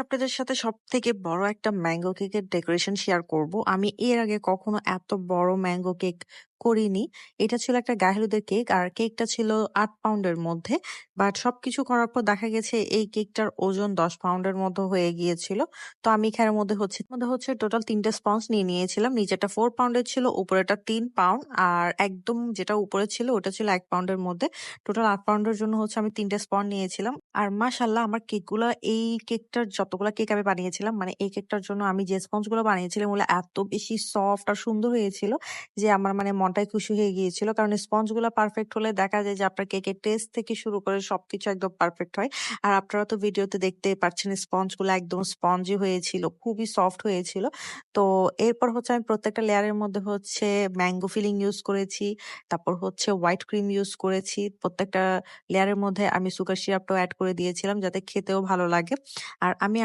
আপনাদের সাথে সবথেকে বড় একটা ম্যাঙ্গো কেকের ডেকোরেশন শেয়ার করব। আমি এর আগে কখনো এত বড় ম্যাঙ্গো কেক করিনি। এটা ছিল একটা গায়ে হলুদের কেক আর কেকটা ছিল ৮ পাউন্ডের মধ্যে। বাট সবকিছু করার পর দেখা গেছে এই কেকটার ওজন ১০ পাউন্ডের মতো হয়ে গিয়েছিল। তো আমি এখানের মধ্যে হচ্ছে টোটাল ৩ টে স্পঞ্জ নিয়ে নিয়েছিলাম। নিচেরটা ৪ পাউন্ডের ছিল, উপরেরটা ৩ পাউন্ড আর একদম যেটা উপরে ছিল ওটা ছিল ১ পাউন্ডের মধ্যে। টোটাল ৮ পাউন্ডের জন্য হচ্ছে আমি ৩ টে স্পঞ্জ নিয়েছিলাম। আর মাশাআল্লাহ আমার কেকগুলা এই কেকটার যতগুলা কেক আমি বানিয়েছিলাম মানে এই কেকটার জন্য আমি যে স্পঞ্জ গুলো বানিয়েছিলাম ওগুলো এত বেশি সফট আর সুন্দর হয়েছিল যে আমার মানে মনটাই খুশি হয়ে গিয়েছিল। কারণ স্পঞ্জ গুলা পারফেক্ট হলে দেখা যায় যে আপনার কেকের টেস্ট থেকে শুরু করে সবকিছু একদম পারফেক্ট হয়। আর আপনারা তো ভিডিওতে দেখতেই পাচ্ছেন স্পঞ্জ গুলো একদম স্পঞ্জি হয়েছিল, খুবই সফট হয়েছিল। তো এরপর হচ্ছে আমি প্রত্যেকটা লেয়ারের মধ্যে হচ্ছে ম্যাঙ্গো ফিলিং ইউজ করেছি, তারপর হচ্ছে হোয়াইট ক্রিম ইউজ করেছি। প্রত্যেকটা লেয়ারের মধ্যে আমি সুগার সিরাপটাও এড করে দিয়েছিলাম যাতে খেতেও ভালো লাগে। আর আমি